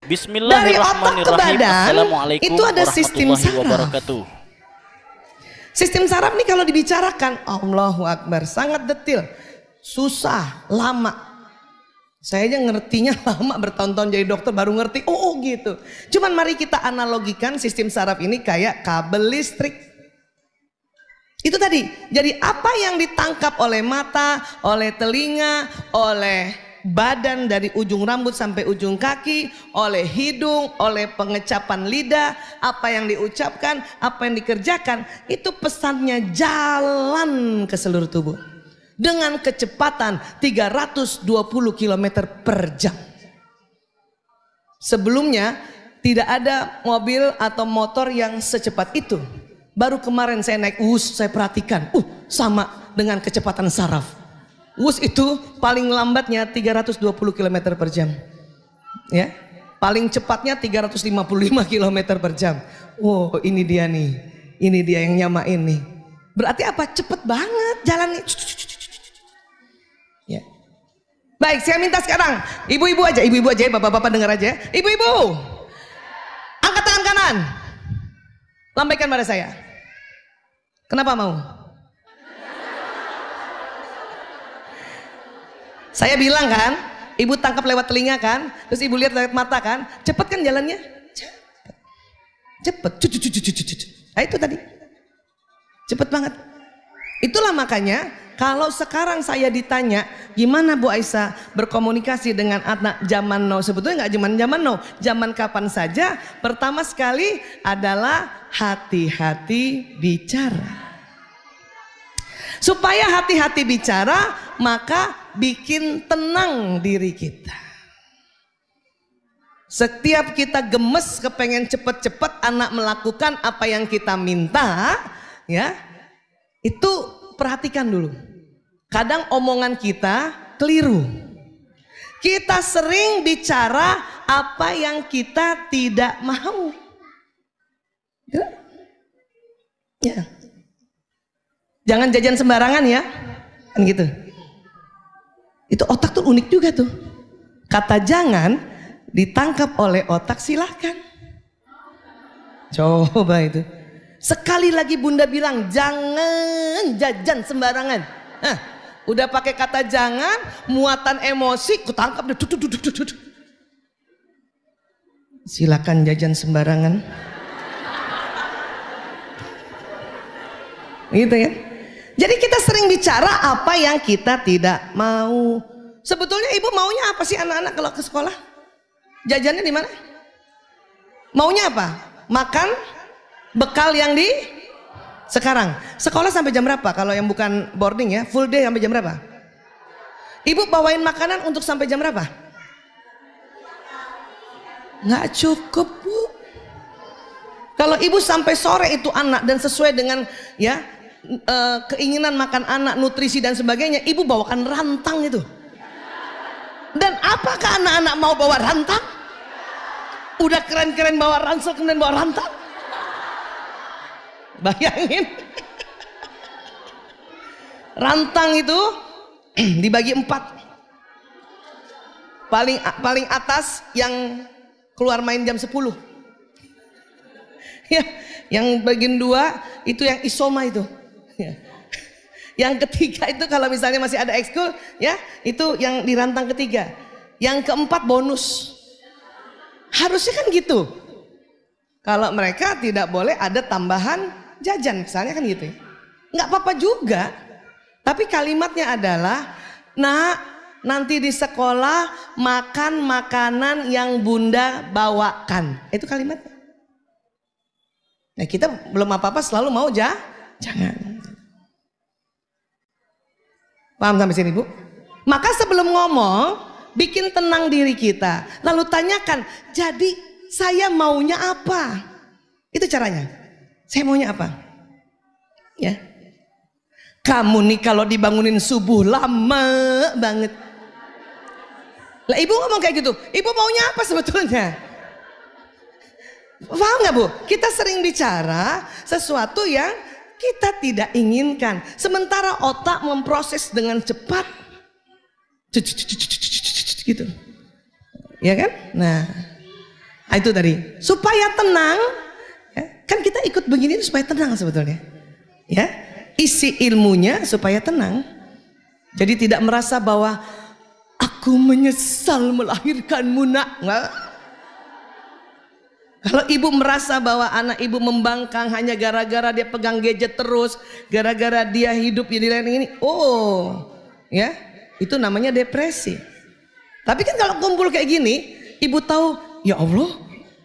Dari otak ke badan itu ada sistem saraf. Sistem saraf nih kalau dibicarakan, Allahu Akbar, sangat detil, susah, lama. Saya aja ngertinya lama, bertahun-tahun jadi dokter baru ngerti. Oh gitu. Cuman mari kita analogikan sistem saraf ini kayak kabel listrik. Itu tadi. Jadi apa yang ditangkap oleh mata, oleh telinga, oleh badan dari ujung rambut sampai ujung kaki, oleh hidung, oleh pengecapan lidah, apa yang diucapkan, apa yang dikerjakan, itu pesannya jalan ke seluruh tubuh dengan kecepatan 320 km per jam. Sebelumnya tidak ada mobil atau motor yang secepat itu. Baru kemarin saya naik WUS, saya perhatikan, sama dengan kecepatan saraf. WUS itu paling lambatnya 320 km per jam. Ya, paling cepatnya 355 km per jam. Oh, ini dia nih. Ini dia yang nyamain nih. Berarti apa? Cepet banget jalannya. Ya. Baik, saya minta sekarang ibu-ibu aja ya, bapak-bapak dengar aja. Ibu-ibu, angkat tangan kanan. Lambaikan pada saya. Kenapa mau? Saya bilang kan, ibu tangkap lewat telinga kan, terus ibu lihat lewat mata kan, cepet kan jalannya? Cepet. Nah, itu tadi. Cepet banget. Itulah makanya kalau sekarang saya ditanya, gimana Bu Aisyah berkomunikasi dengan anak zaman now? Sebetulnya nggak zaman now, zaman kapan saja. Pertama sekali adalah hati-hati bicara. Supaya hati-hati bicara, maka bikin tenang diri kita. Setiap kita gemes kepengen cepet-cepet anak melakukan apa yang kita minta, ya, itu perhatikan dulu. Kadang omongan kita keliru. Kita sering bicara apa yang kita tidak mau. Ya. Jangan jajan sembarangan ya. Kan gitu. Itu otak tuh unik juga tuh. Kata jangan ditangkap oleh otak silahkan. Coba itu. Sekali lagi bunda bilang jangan jajan sembarangan. Udah pakai kata jangan, muatan emosi, kutangkap deh. Silakan jajan sembarangan. Gitu ya. Jadi kita sering bicara apa yang kita tidak mau. Sebetulnya ibu maunya apa sih anak-anak kalau ke sekolah? Jajannya di mana? Maunya apa? Makan bekal yang di sekarang. Sekolah sampai jam berapa? Kalau yang bukan boarding ya, full day sampai jam berapa? Ibu bawain makanan untuk sampai jam berapa? Nggak cukup Bu. Kalau ibu sampai sore itu anak dan sesuai dengan ya keinginan makan anak, nutrisi dan sebagainya, ibu bawakan rantang itu. Dan apakah anak-anak mau bawa rantang? Udah keren-keren bawa ransel kemudian bawa rantang. Bayangin. Rantang itu dibagi 4. Paling atas yang keluar main jam 10. Ya, yang bagian 2 itu yang isoma itu. Ya. Yang ketiga itu kalau misalnya masih ada ekskul ya, itu yang di rantang ketiga. Yang keempat bonus. Harusnya kan gitu. Kalau mereka tidak boleh ada tambahan jajan misalnya kan gitu ya. Nggak apa-apa juga. Tapi kalimatnya adalah, nak, nanti di sekolah makan makanan yang bunda bawakan. Itu kalimatnya. Nah kita belum apa-apa selalu mau jangan. Paham sampai sini Bu? Maka sebelum ngomong, bikin tenang diri kita. Lalu tanyakan, jadi saya maunya apa? Itu caranya. Saya maunya apa? Ya. Kamu nih kalau dibangunin subuh lama banget. Lah ibu ngomong kayak gitu, ibu maunya apa sebetulnya? Paham gak Bu? Kita sering bicara sesuatu yang kita tidak inginkan. Sementara otak memproses dengan cepat. Gitu. Ya kan? Nah, Nah, itu tadi supaya tenang ya, kan kita ikut begini supaya tenang sebetulnya ya, isi ilmunya supaya tenang. Jadi tidak merasa bahwa aku menyesal melahirkanmu nak. Nggak. Kalau ibu merasa bahwa anak ibu membangkang hanya gara-gara dia pegang gadget terus, gara-gara dia hidup di lain ini, oh ya, itu namanya depresi. Tapi kan kalau kumpul kayak gini, ibu tahu, ya Allah,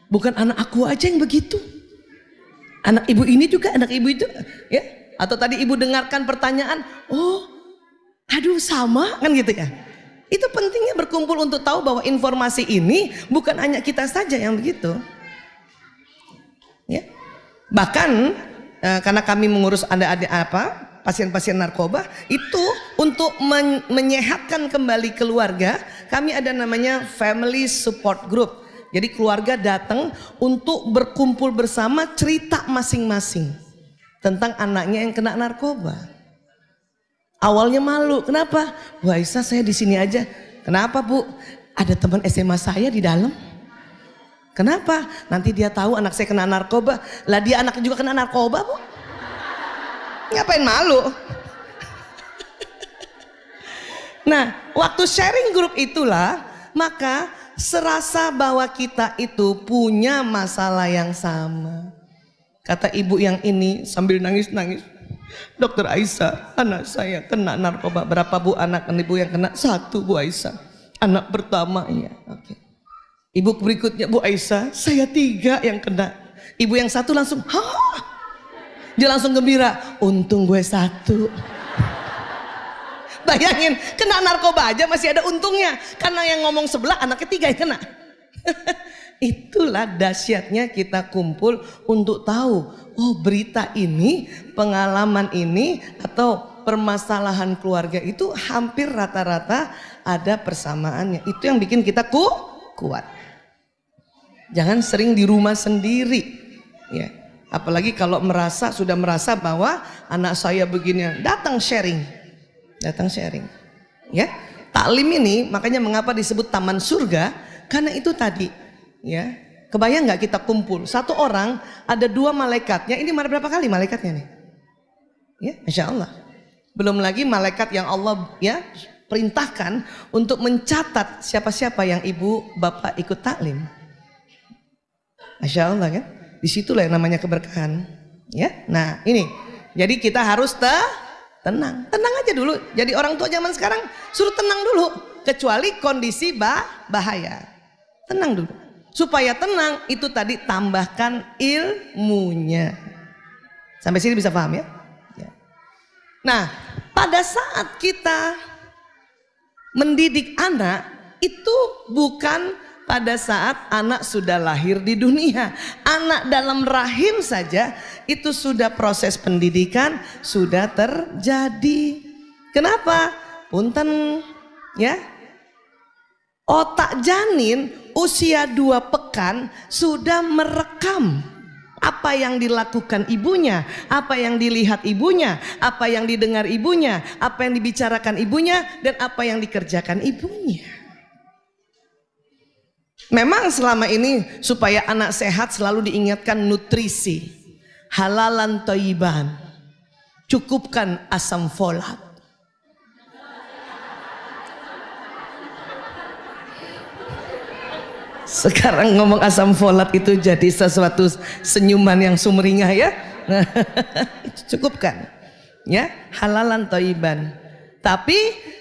bukan anak aku aja yang begitu. Anak ibu ini juga, anak ibu itu, ya. Atau tadi ibu dengarkan pertanyaan, oh, aduh sama, kan gitu ya. Itu pentingnya berkumpul untuk tahu bahwa informasi ini bukan hanya kita saja yang begitu. Ya. Bahkan karena kami mengurus adik-adik pasien-pasien narkoba itu untuk menyehatkan kembali keluarga, kami ada namanya family support group. Jadi keluarga datang untuk berkumpul bersama cerita masing-masing tentang anaknya yang kena narkoba. Awalnya malu, kenapa? Bu Aisyah, saya di sini aja. Kenapa Bu? Ada teman SMA saya di dalam. Kenapa? Nanti dia tahu anak saya kena narkoba. Lah dia anak juga kena narkoba Bu. Ngapain malu? Nah, waktu sharing grup itulah, maka serasa bahwa kita itu punya masalah yang sama. Kata ibu yang ini sambil nangis-nangis, Dokter Aisyah, anak saya kena narkoba. Berapa Bu anak ibu yang kena? 1 Bu Aisyah. Anak pertama ya. Oke. Ibu berikutnya, Bu Aisyah, saya 3 yang kena. Ibu yang 1 langsung, hah? Dia langsung gembira, untung gue 1. Bayangin, kena narkoba aja masih ada untungnya. Karena yang ngomong sebelah anaknya 3 yang kena. Itulah dahsyatnya kita kumpul untuk tahu, oh berita ini, pengalaman ini, atau permasalahan keluarga itu hampir rata-rata ada persamaannya. Itu yang bikin kita kuat. Jangan sering di rumah sendiri. Ya. Apalagi kalau sudah merasa bahwa anak saya begini, datang sharing. Ya, taklim ini makanya mengapa disebut taman surga, karena itu tadi, ya. Kebayang nggak kita kumpul 1 orang ada 2 malaikatnya, ini berapa kali malaikatnya nih? Ya, Masya Allah. Belum lagi malaikat yang Allah ya perintahkan untuk mencatat siapa-siapa yang ibu bapak ikut taklim. Masya Allah kan? Disitulah yang namanya keberkahan. Ya, nah ini, jadi kita harus tenang aja dulu. Jadi orang tua zaman sekarang suruh tenang dulu, kecuali kondisi bahaya. Tenang dulu. Supaya tenang itu tadi tambahkan ilmunya. Sampai sini bisa paham ya? Ya. Nah, pada saat kita mendidik anak itu bukan pada saat anak sudah lahir di dunia. Anak dalam rahim saja itu sudah proses pendidikan sudah terjadi. Kenapa? Punten ya. Otak janin usia 2 pekan sudah merekam apa yang dilakukan ibunya, apa yang dilihat ibunya, apa yang didengar ibunya, apa yang dibicarakan ibunya, dan apa yang dikerjakan ibunya. Memang selama ini supaya anak sehat selalu diingatkan nutrisi, halalan thayyiban, cukupkan asam folat. Sekarang ngomong asam folat itu jadi sesuatu senyuman yang sumringah ya. Cukupkan ya, halalan thayyiban. Tapi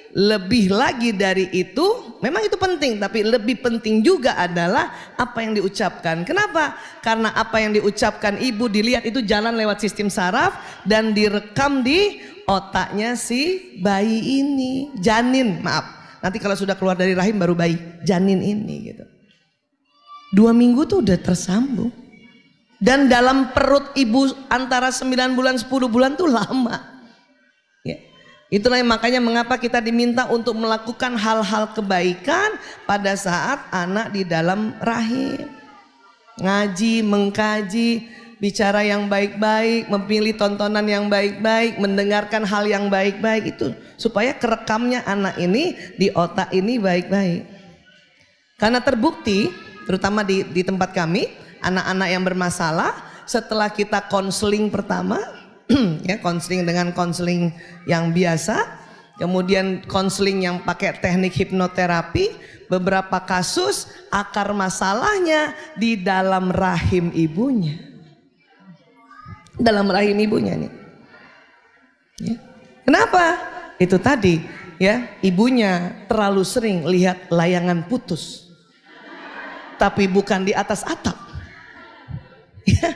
lebih lagi dari itu, memang itu penting, tapi lebih penting juga adalah apa yang diucapkan. Kenapa? Karena apa yang diucapkan ibu dilihat itu jalan lewat sistem saraf dan direkam di otaknya si bayi ini, janin, maaf. Nanti kalau sudah keluar dari rahim baru bayi, janin ini gitu. 2 minggu tuh udah tersambung. Dan dalam perut ibu antara 9 bulan 10 bulan tuh lama. Itulah yang makanya mengapa kita diminta untuk melakukan hal-hal kebaikan pada saat anak di dalam rahim. Ngaji, mengkaji, bicara yang baik-baik, memilih tontonan yang baik-baik, mendengarkan hal yang baik-baik itu. Supaya kerekamnya anak ini di otak ini baik-baik. Karena terbukti terutama di tempat kami, anak-anak yang bermasalah setelah kita konseling pertama, ya konseling dengan konseling yang biasa, kemudian konseling yang pakai teknik hipnoterapi, beberapa kasus akar masalahnya di dalam rahim ibunya. Dalam rahim ibunya nih. Ya. Kenapa? Itu tadi ya, ibunya terlalu sering lihat layangan putus. Tapi bukan di atas atap. Ya.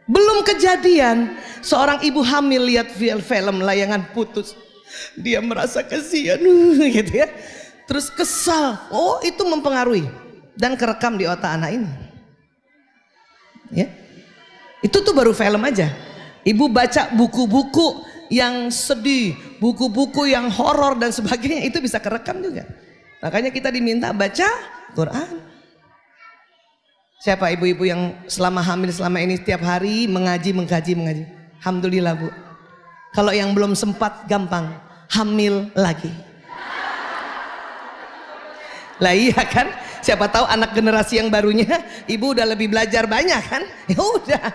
Belum kejadian seorang ibu hamil lihat film layangan putus, dia merasa kasihan gitu ya, terus kesal. Oh, itu mempengaruhi dan kerekam di otak anak ini ya. Itu tuh baru film aja. Ibu baca buku-buku yang sedih, buku-buku yang horor dan sebagainya, itu bisa kerekam juga. Makanya kita diminta baca Quran. Siapa ibu-ibu yang selama hamil selama ini setiap hari mengkaji? Alhamdulillah Bu. Kalau yang belum sempat, gampang, hamil lagi. Lah iya kan? Siapa tahu anak generasi yang barunya ibu udah lebih belajar banyak kan? Ya udah.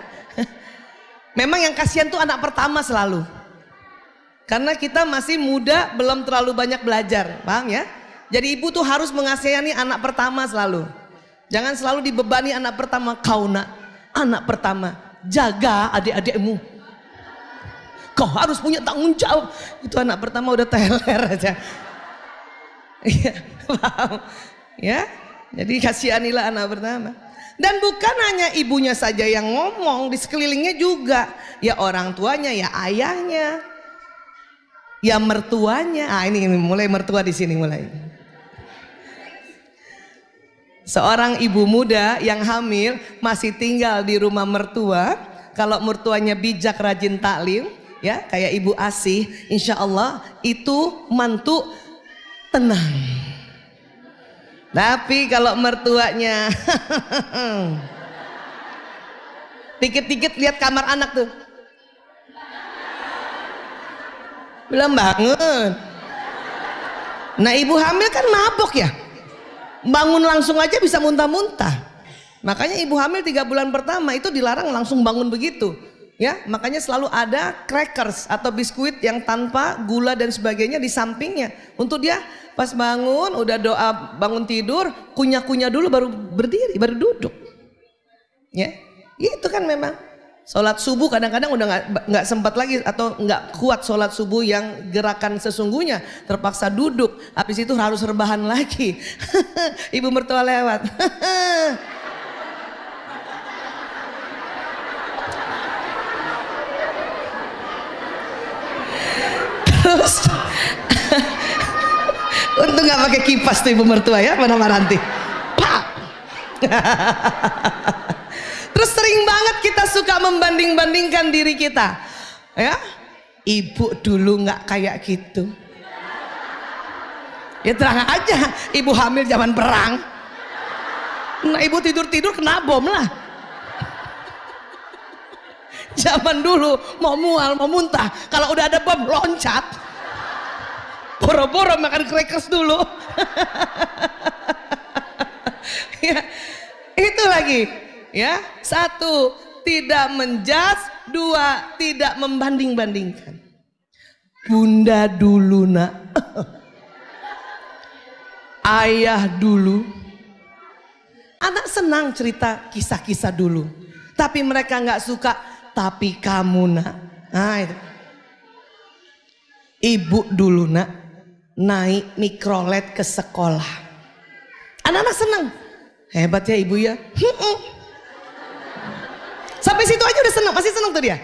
Memang yang kasihan tuh anak pertama selalu. Karena kita masih muda, belum terlalu banyak belajar, paham ya? Jadi ibu tuh harus mengasihani anak pertama selalu. Jangan selalu dibebani anak pertama. Kau nak, anak pertama, jaga adik-adikmu. Kau harus punya tanggung jawab. Itu anak pertama udah teler aja. Iya, paham? Ya, jadi kasihanilah anak pertama. Dan bukan hanya ibunya saja yang ngomong, di sekelilingnya juga. Ya orang tuanya, ya ayahnya, ya mertuanya. Ah ini mulai mertua di sini mulai. Seorang ibu muda yang hamil masih tinggal di rumah mertua, kalau mertuanya bijak rajin taklim, ya kayak ibu Asih, insya Allah itu mantu tenang. Tapi kalau mertuanya dikit-dikit lihat kamar anak tuh, belum bangun. Nah ibu hamil kan mabok ya, bangun langsung aja bisa muntah-muntah. Makanya ibu hamil 3 bulan pertama itu dilarang langsung bangun begitu ya. Makanya selalu ada crackers atau biskuit yang tanpa gula dan sebagainya di sampingnya, untuk dia pas bangun udah doa bangun tidur, kunyah-kunyah dulu baru berdiri, baru duduk ya. Itu kan memang sholat subuh kadang-kadang udah nggak sempat lagi atau nggak kuat sholat subuh yang gerakan sesungguhnya, terpaksa duduk, habis itu harus rebahan lagi. Ibu mertua lewat. Terus untung nggak pakai kipas tuh ibu mertua ya, mana Maranti. Pak. Terus sering banget kita suka membanding-bandingkan diri kita, ya. Ibu dulu nggak kayak gitu. Ya terang aja, ibu hamil zaman perang. Nah ibu tidur-tidur kena bom lah. Zaman dulu mau mual, mau muntah, kalau udah ada bom loncat. Boro-boro makan crackers dulu. Ya, itu lagi. Ya, 1, tidak menjudge, 2, tidak membanding-bandingkan. Bunda dulu nak, ayah dulu. Anak senang cerita kisah-kisah dulu, tapi mereka nggak suka. Tapi kamu nak, nah itu. Ibu dulu nak, naik mikrolet ke sekolah. Anak-anak senang, hebat ya ibu ya. Sampai situ aja udah senang, masih senang tuh dia.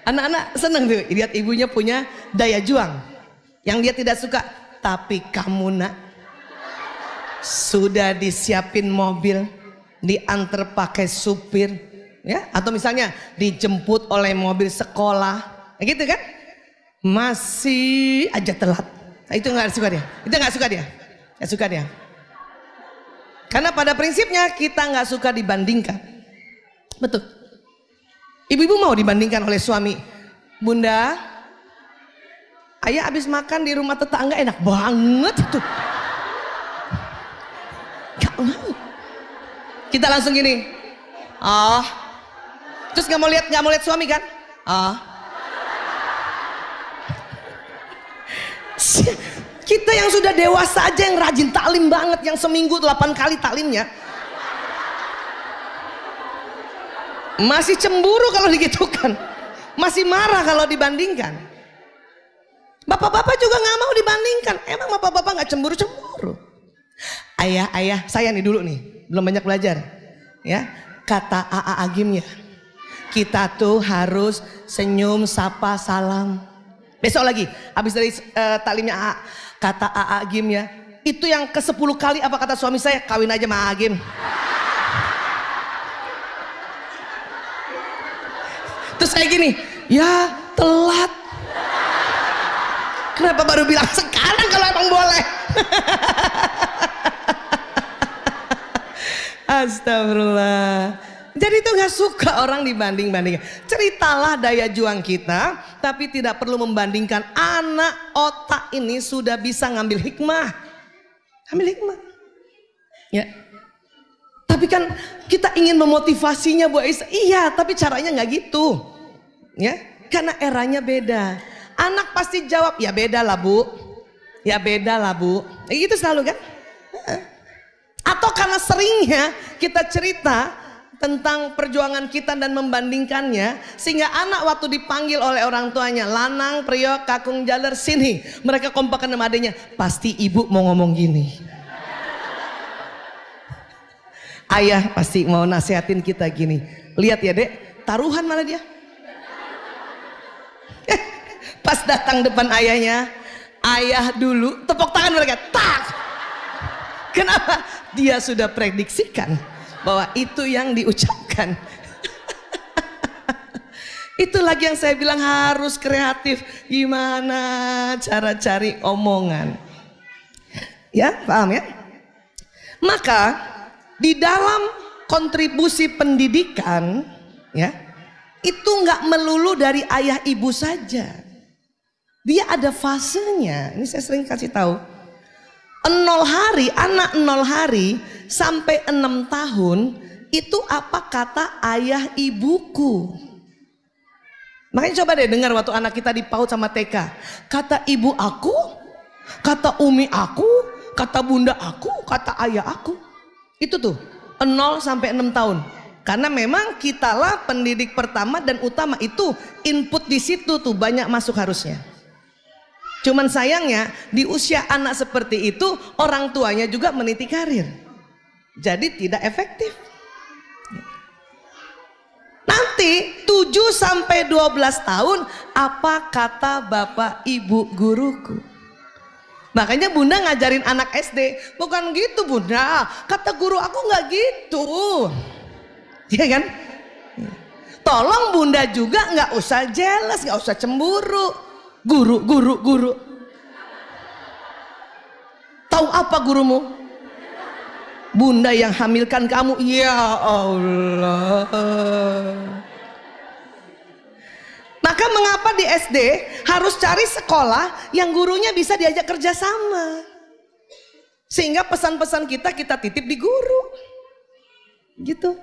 Anak-anak senang tuh lihat ibunya punya daya juang. Yang dia tidak suka, tapi kamu nak, sudah disiapin mobil, diantar pakai supir, ya, atau misalnya dijemput oleh mobil sekolah, gitu kan? Masih aja telat. Nah, itu nggak suka dia. Itu nggak suka dia. Nggak suka dia. Karena pada prinsipnya kita nggak suka dibandingkan. Betul. Ibu-ibu mau dibandingkan oleh suami. Bunda, ayah habis makan di rumah tetangga enak banget itu. Gak mau Kita langsung gini. Oh. Terus nggak mau lihat suami kan? Oh. Kita yang sudah dewasa aja yang rajin taklim banget, yang seminggu 8 kali taklimnya, masih cemburu kalau digitukan, masih marah kalau dibandingkan. Bapak-bapak juga nggak mau dibandingkan. Emang bapak-bapak nggak cemburu-cemburu? Ayah, saya nih dulu nih, belum banyak belajar. Ya, kata AA Agim ya, kita tuh harus senyum, sapa, salam. Besok lagi, habis dari taklimnya AA, kata AA Agim ya, itu yang ke-10 kali apa kata suami saya, kawin aja sama AA Agim. Terus kayak gini, ya telat. Kenapa baru bilang sekarang kalau emang boleh? Astagfirullah. Jadi itu gak suka orang dibanding-bandingkan. Ceritalah daya juang kita, tapi tidak perlu membandingkan. Anak otak ini sudah bisa ngambil hikmah. Ambil hikmah. Ya. Tapi kan kita ingin memotivasinya Bu Aisyah. Iya, tapi caranya nggak gitu. Ya, karena eranya beda. Anak pasti jawab, ya beda lah Bu. Ya beda lah Bu. Gitu selalu kan? Atau karena seringnya kita cerita tentang perjuangan kita dan membandingkannya, sehingga anak waktu dipanggil oleh orang tuanya, lanang, priok, kakung jaler, sini, mereka kompakan sama adanya, pasti ibu mau ngomong gini. Ayah pasti mau nasihatin kita gini, lihat ya dek, taruhan malah dia. Pas datang depan ayahnya, ayah dulu tepuk tangan mereka, tak. Kenapa? Dia sudah prediksikan bahwa itu yang diucapkan. Itu lagi yang saya bilang harus kreatif. Gimana cara cari omongan? Ya, paham ya? Maka di dalam kontribusi pendidikan, ya, itu nggak melulu dari ayah ibu saja. Dia ada fasenya. Ini saya sering kasih tahu. 0 hari, anak 0 hari sampai 6 tahun itu apa kata ayah ibuku. Makanya coba deh dengar waktu anak kita di PAUD sama TK. Kata ibu aku, kata umi aku, kata bunda aku, kata ayah aku. Itu tuh 0 sampai 6 tahun. Karena memang kitalah pendidik pertama dan utama, itu input di situ tuh banyak masuk harusnya. Cuman sayangnya di usia anak seperti itu orang tuanya juga meniti karir. Jadi tidak efektif. Nanti 7 sampai 12 tahun apa kata bapak ibu guruku. Makanya bunda ngajarin anak SD, bukan gitu bunda, kata guru aku nggak gitu. Iya kan? Tolong bunda juga nggak usah jealous, nggak usah cemburu. Guru. Tahu apa gurumu? Bunda yang hamilkan kamu. Ya Allah. Maka mengapa di SD harus cari sekolah yang gurunya bisa diajak kerja sama? Sehingga pesan-pesan kita titip di guru. Gitu.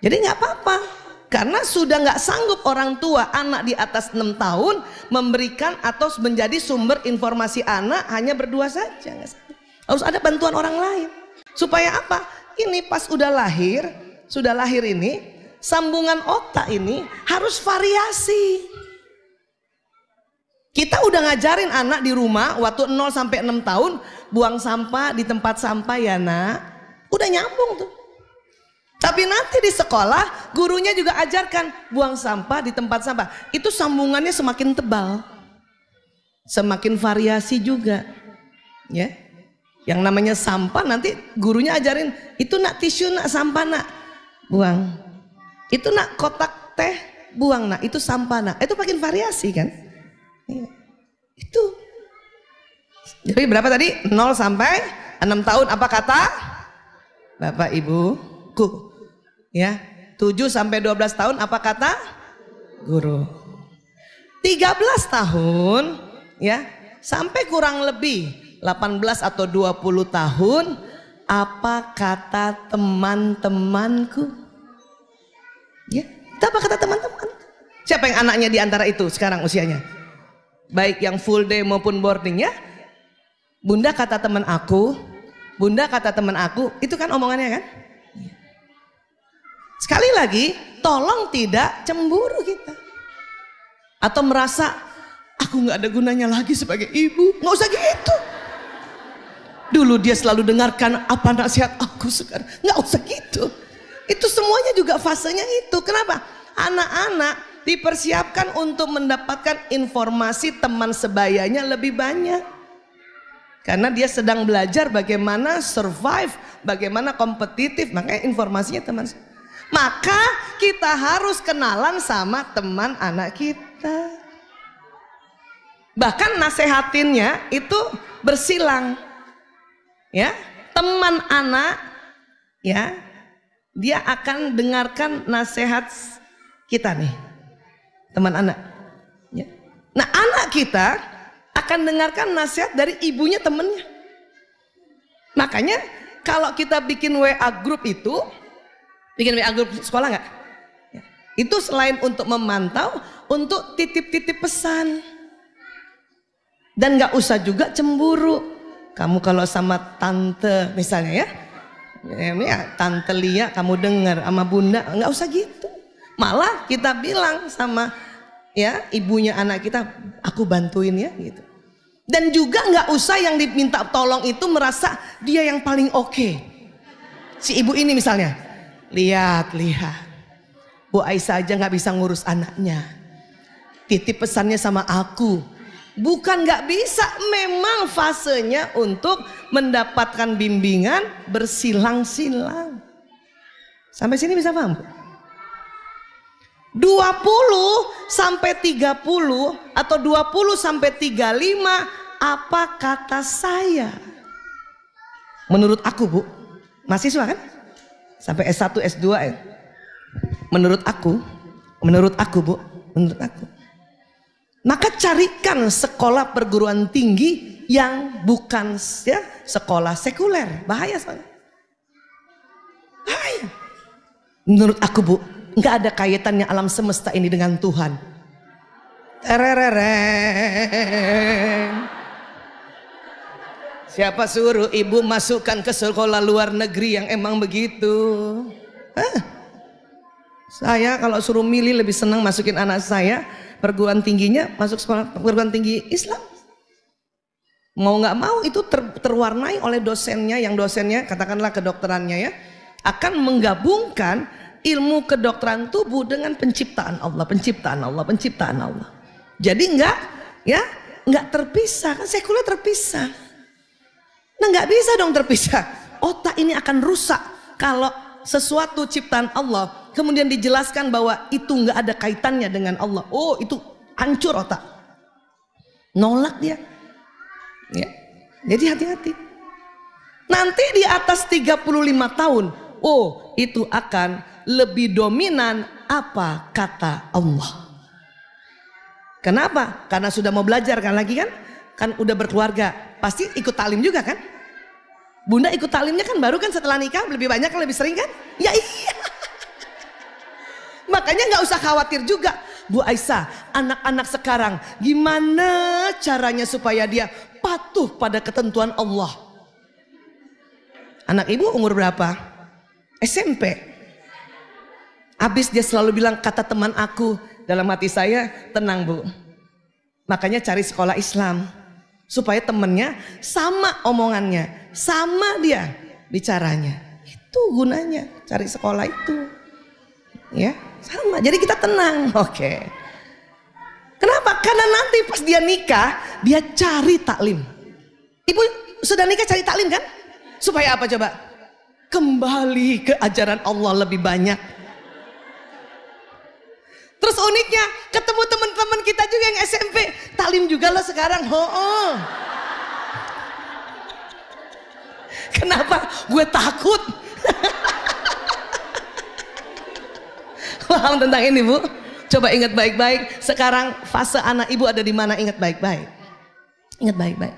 Jadi nggak apa-apa. Karena sudah nggak sanggup orang tua anak di atas 6 tahun memberikan atau menjadi sumber informasi anak hanya berdua saja. Harus ada bantuan orang lain. Supaya apa? Ini pas sudah lahir ini, sambungan otak ini harus variasi. Kita udah ngajarin anak di rumah waktu 0 sampai 6 tahun buang sampah di tempat sampah ya nak. Udah nyambung tuh. Tapi nanti di sekolah gurunya juga ajarkan buang sampah di tempat sampah. Itu sambungannya semakin tebal, semakin variasi juga. Ya, yang namanya sampah nanti gurunya ajarin itu nak tisu, nak sampah nak buang. Itu nak kotak teh buang nak, itu sampah nak. Itu makin variasi kan? Ya. Itu. Jadi berapa tadi? 0 sampai 6 tahun apa kata bapak ibuku? Ya, 7 sampai 12 tahun apa kata guru? 13 tahun ya sampai kurang lebih 18 atau 20 tahun Apa kata teman-temanku? Ya, apa kata teman-teman? Siapa yang anaknya di antara itu sekarang usianya? Baik yang full day maupun boarding ya. Bunda kata teman aku, bunda kata teman aku, itu kan omongannya kan? Sekali lagi, tolong tidak cemburu kita. Atau merasa, aku gak ada gunanya lagi sebagai ibu. Gak usah gitu. Dulu dia selalu dengarkan apa nasihat aku sekarang. Gak usah gitu. Itu semuanya juga fasenya itu. Kenapa? Anak-anak dipersiapkan untuk mendapatkan informasi teman sebayanya lebih banyak. Karena dia sedang belajar bagaimana survive, bagaimana kompetitif, makanya informasinya teman. Maka kita harus kenalan sama teman anak kita. Bahkan nasehatinnya itu bersilang. Ya, teman anak ya, dia akan dengarkan nasihat kita nih. Teman anak ya. Nah anak kita akan dengarkan nasihat dari ibunya temennya. Makanya kalau kita bikin WA group itu, bikin WA group sekolah nggak? Ya. Itu selain untuk memantau, untuk titip-titip pesan. Dan nggak usah juga cemburu. Kamu kalau sama tante misalnya ya tante Lia kamu dengar sama bunda, nggak usah gitu. Malah kita bilang sama ya ibunya anak kita, aku bantuin ya gitu. Dan juga nggak usah yang diminta tolong itu merasa dia yang paling oke. Si ibu ini misalnya, lihat Bu Aisyah aja nggak bisa ngurus anaknya, titip pesannya sama aku. Bukan nggak bisa, memang fasenya untuk mendapatkan bimbingan bersilang-silang. Sampai sini bisa paham? 20 sampai 30 atau 20 sampai 35, apa kata saya? Menurut aku Bu, mahasiswa kan? Sampai S1, S2 ya. Menurut aku Bu, menurut aku. Maka carikan sekolah perguruan tinggi yang bukan ya, sekolah sekuler. Bahaya soalnya. Bahaya. Menurut aku Bu, nggak ada kaitannya alam semesta ini dengan Tuhan. Siapa suruh ibu masukkan ke sekolah luar negeri yang emang begitu? Saya kalau suruh milih lebih senang masukin anak saya perguruan tingginya masuk sekolah perguruan tinggi Islam. Mau nggak mau itu terwarnai oleh dosennya, yang dosennya katakanlah kedokterannya ya, akan menggabungkan ilmu kedokteran tubuh dengan penciptaan Allah. Jadi nggak terpisah, kan sekuler terpisah. Nah nggak bisa dong terpisah. Otak ini akan rusak kalau sesuatu ciptaan Allah kemudian dijelaskan bahwa itu nggak ada kaitannya dengan Allah. Oh itu hancur otak, nolak dia. Ya. Jadi hati-hati. Nanti di atas 35 tahun, oh itu akan lebih dominan apa kata Allah. Kenapa? Karena sudah mau belajar kan lagi kan udah berkeluarga, pasti ikut taklim juga kan? Bunda ikut taklimnya kan baru kan setelah nikah, lebih banyak kan, lebih sering kan? Ya iya. Makanya nggak usah khawatir juga, Bu Aisyah, anak-anak sekarang gimana caranya supaya dia patuh pada ketentuan Allah? Anak ibu umur berapa? SMP. Habis dia selalu bilang kata teman aku, dalam hati saya tenang Bu. Makanya cari sekolah Islam supaya temennya sama omongannya, sama dia bicaranya. Itu gunanya cari sekolah itu. Ya, sama. Jadi kita tenang. Oke. Kenapa? Karena nanti pas dia nikah, dia cari taklim. Ibu sudah nikah cari taklim kan? Supaya apa coba? Kembali ke ajaran Allah lebih banyak. Terus uniknya ketemu teman-teman kita juga yang SMP, taklim juga loh sekarang. Kenapa? Gue takut. Paham tentang ini Bu? Coba ingat baik-baik. Sekarang fase anak ibu ada di mana? Ingat baik-baik. Ingat baik-baik.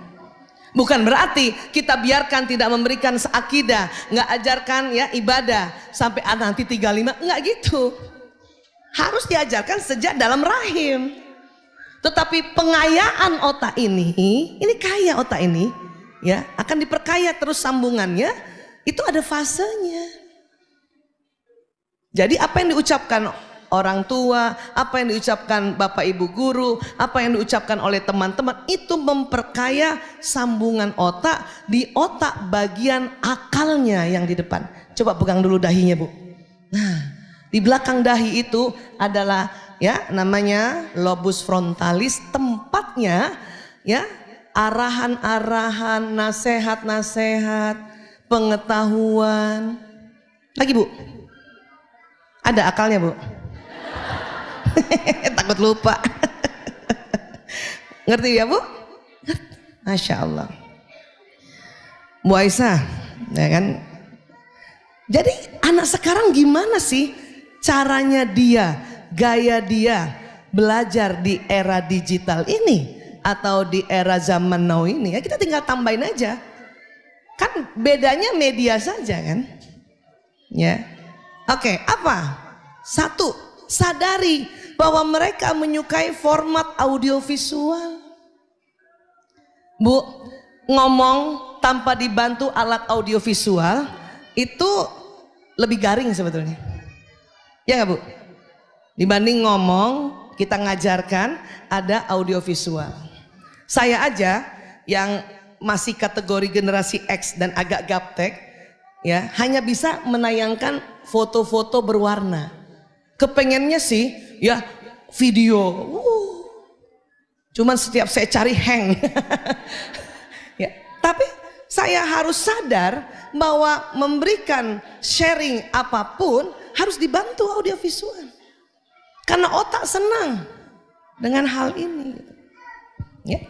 Bukan berarti kita biarkan tidak memberikan seakidah, nggak ajarkan ya ibadah sampai anak nanti 35, nggak gitu. Harus diajarkan sejak dalam rahim. Tetapi pengayaan otak ini kaya otak ini, ya akan diperkaya terus sambungannya, itu ada fasenya. Jadi apa yang diucapkan orang tua, apa yang diucapkan bapak ibu guru, apa yang diucapkan oleh teman-teman, itu memperkaya sambungan otak di otak bagian akalnya yang di depan. Coba pegang dulu dahinya, Bu. Nah, di belakang dahi itu adalah ya namanya lobus frontalis, tempatnya ya arahan-arahan, nasihat-nasihat, pengetahuan. Lagi, Bu. Ada akalnya, Bu. Takut lupa. Ngerti ya, Bu? Masya Allah. Bu Aisyah, ya kan? Jadi anak sekarang gimana sih caranya dia, gaya dia belajar di era digital ini atau di era zaman now ini? Ya kita tinggal tambahin aja. Kan bedanya media saja kan? Ya. Oke, apa? Satu, sadari bahwa mereka menyukai format audiovisual. Bu, ngomong tanpa dibantu alat audiovisual itu lebih garing sebetulnya. Ya nggak, Bu? Dibanding ngomong, kita ngajarkan ada audiovisual. Saya aja yang masih kategori generasi X dan agak gaptek, ya hanya bisa menayangkan foto-foto berwarna. Kepengennya sih ya video, cuman setiap saya cari hang. Ya, tapi saya harus sadar bahwa memberikan sharing apapun harus dibantu audiovisual, karena otak senang dengan hal ini. Ya.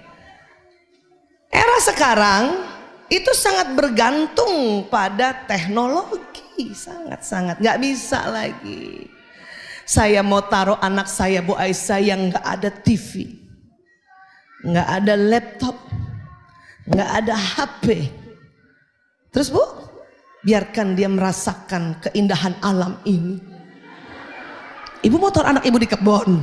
Era sekarang itu sangat bergantung pada teknologi, sangat-sangat nggak bisa lagi. Saya mau taruh anak saya, Bu Aisyah, yang nggak ada TV, nggak ada laptop, nggak ada HP. Terus, Bu, biarkan dia merasakan keindahan alam ini. Ibu mau taruh anak ibu di kebun.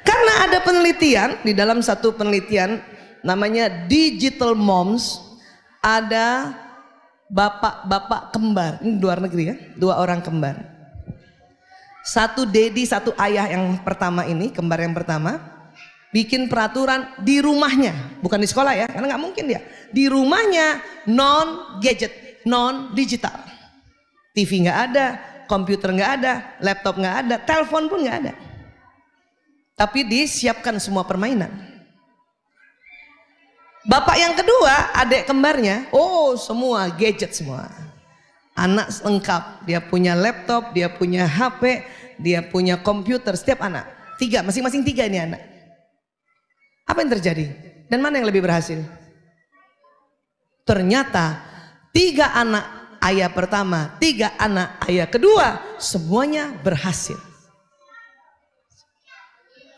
Karena ada penelitian, di dalam satu penelitian namanya Digital Moms, ada bapak-bapak kembar, ini luar negeri ya, 2 orang kembar. Satu dedi, satu ayah yang pertama ini, kembar yang pertama, bikin peraturan di rumahnya, bukan di sekolah ya, karena nggak mungkin dia. Di rumahnya non gadget, non digital. TV nggak ada, komputer nggak ada, laptop nggak ada, telepon pun nggak ada. Tapi disiapkan semua permainan. Bapak yang kedua, adik kembarnya, oh semua gadget semua. Anak lengkap, dia punya laptop, dia punya HP, dia punya komputer, setiap anak. 3, masing-masing 3 ini anak. Apa yang terjadi? Dan mana yang lebih berhasil? Ternyata 3 anak ayah pertama, 3 anak ayah kedua, semuanya berhasil.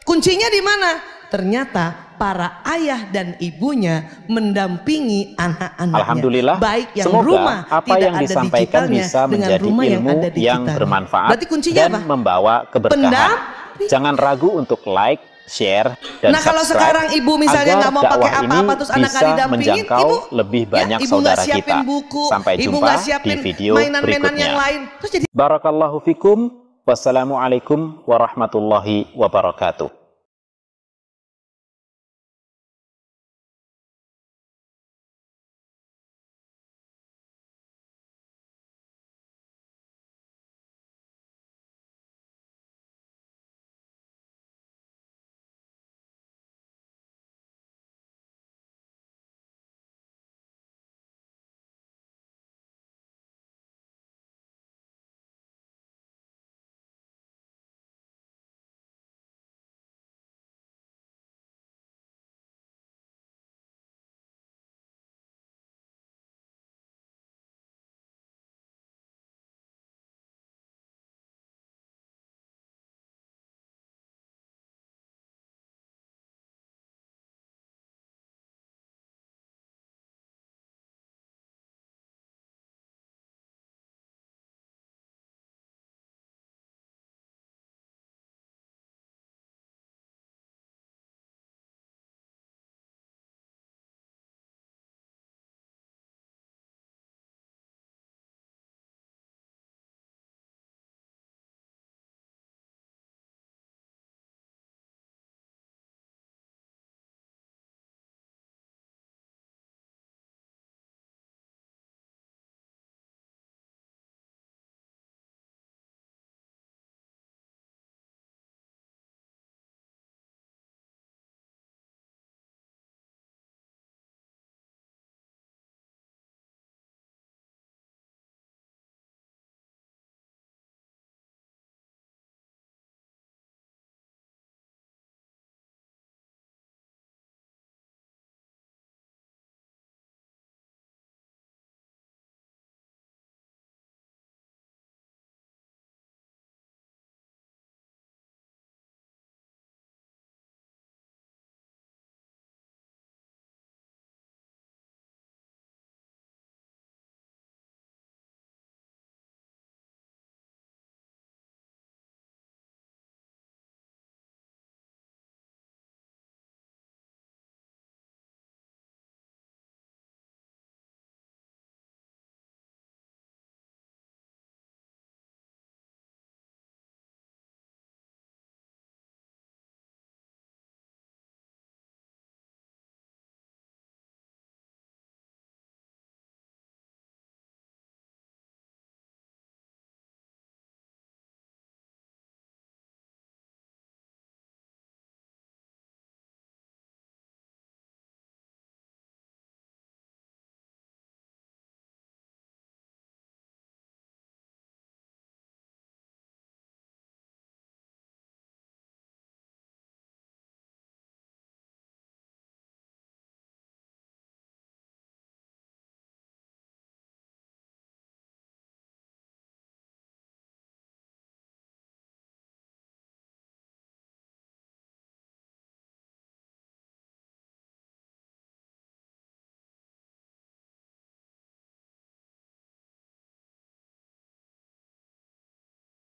Kuncinya di mana? Ternyata para ayah dan ibunya mendampingi anak-anaknya. Alhamdulillah, baik yang semoga rumah apa tidak yang ada disampaikan bisa menjadi rumah ilmu yang bermanfaat dan apa? membawa keberkahan. Jangan ragu untuk like, share, dan nah, kalau sekarang ibu misalnya nggak mau pakai apa-apa terus anak nggak didampingin, ibu lebih banyak ya, ibu saudara siapin kita. buku, Sampai ibu jumpa siapin di video mainan-mainan yang lain. Terus jadi Barakallahu fikum. Wassalamualaikum warahmatullahi wabarakatuh.